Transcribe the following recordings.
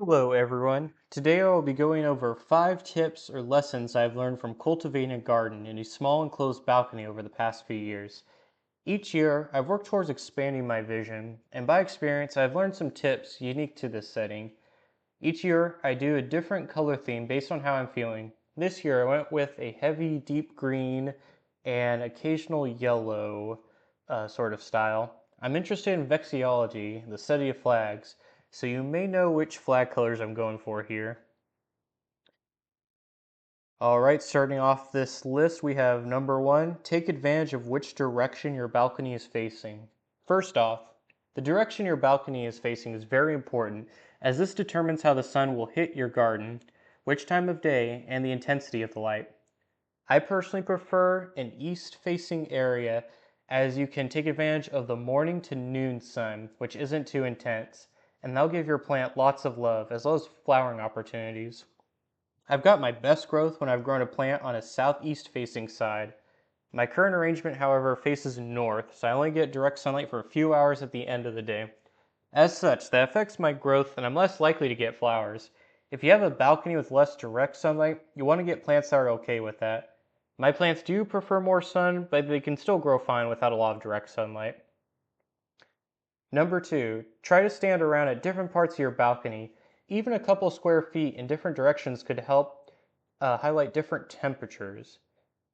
Hello everyone. Today I will be going over 5 tips or lessons I've learned from cultivating a garden in a small enclosed balcony over the past few years. Each year, I've worked towards expanding my vision, and by experience, I've learned some tips unique to this setting. Each year, I do a different color theme based on how I'm feeling. This year, I went with a heavy deep green and occasional yellow sort of style. I'm interested in vexillology, the study of flags, so you may know which flag colors I'm going for here. Alright, starting off this list, we have number 1, take advantage of which direction your balcony is facing. First off, the direction your balcony is facing is very important, as this determines how the sun will hit your garden, which time of day, and the intensity of the light. I personally prefer an east-facing area, as you can take advantage of the morning to noon sun, which isn't too intense, and that'll give your plant lots of love, as well as flowering opportunities. I've got my best growth when I've grown a plant on a southeast facing side. My current arrangement, however, faces north, so I only get direct sunlight for a few hours at the end of the day. As such, that affects my growth and I'm less likely to get flowers. If you have a balcony with less direct sunlight, you want to get plants that are okay with that. My plants do prefer more sun, but they can still grow fine without a lot of direct sunlight. Number 2, try to stand around at different parts of your balcony. Even a couple square feet in different directions could help highlight different temperatures.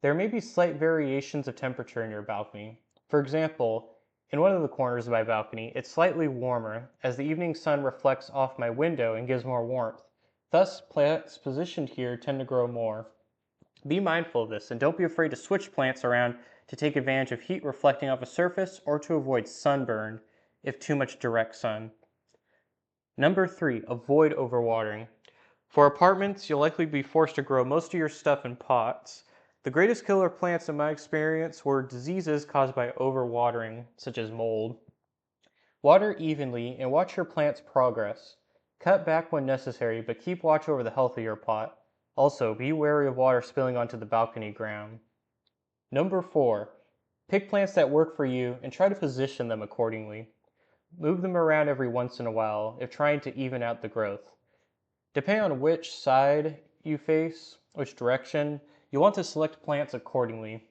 There may be slight variations of temperature in your balcony. For example, in one of the corners of my balcony, it's slightly warmer as the evening sun reflects off my window and gives more warmth. Thus, plants positioned here tend to grow more. Be mindful of this and don't be afraid to switch plants around to take advantage of heat reflecting off a surface or to avoid sunburn if too much direct sun. Number 3, avoid overwatering. For apartments, you'll likely be forced to grow most of your stuff in pots. The greatest killer plants in my experience were diseases caused by overwatering, such as mold. Water evenly and watch your plant's progress. Cut back when necessary, but keep watch over the health of your pot. Also, be wary of water spilling onto the balcony ground. Number 4, pick plants that work for you and try to position them accordingly. Move them around every once in a while if trying to even out the growth. Depending on which side you face, which direction, you want to select plants accordingly.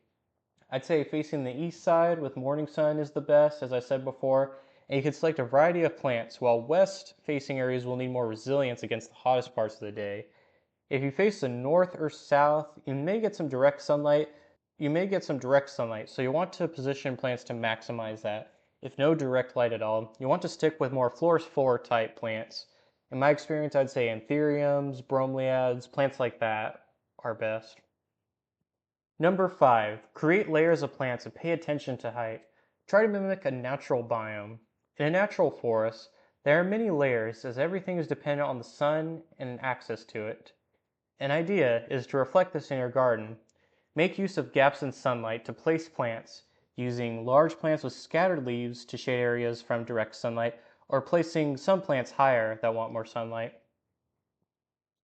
I'd say facing the east side with morning sun is the best, as I said before, and you can select a variety of plants, while west facing areas will need more resilience against the hottest parts of the day. If you face the north or south, you may get some direct sunlight. So you want to position plants to maximize that. If no direct light at all, you want to stick with more fluorophore type plants. In my experience, I'd say anthuriums, bromeliads, plants like that are best. Number 5, create layers of plants and pay attention to height. Try to mimic a natural biome. In a natural forest, there are many layers as everything is dependent on the sun and access to it. An idea is to reflect this in your garden. Make use of gaps in sunlight to place plants, using large plants with scattered leaves to shade areas from direct sunlight, or placing some plants higher that want more sunlight.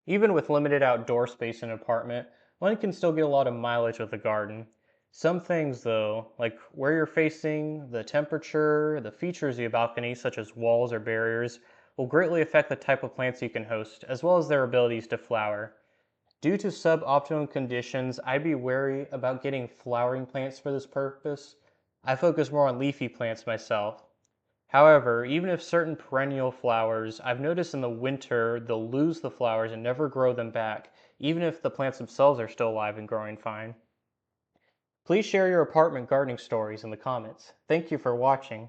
Even with limited outdoor space in an apartment, one can still get a lot of mileage with a garden. Some things though, like where you're facing, the temperature, the features of your balcony, such as walls or barriers, will greatly affect the type of plants you can host, as well as their abilities to flower. Due to suboptimal conditions, I'd be wary about getting flowering plants for this purpose. I focus more on leafy plants myself. However, even if certain perennial flowers, I've noticed in the winter they'll lose the flowers and never grow them back, even if the plants themselves are still alive and growing fine. Please share your apartment gardening stories in the comments. Thank you for watching.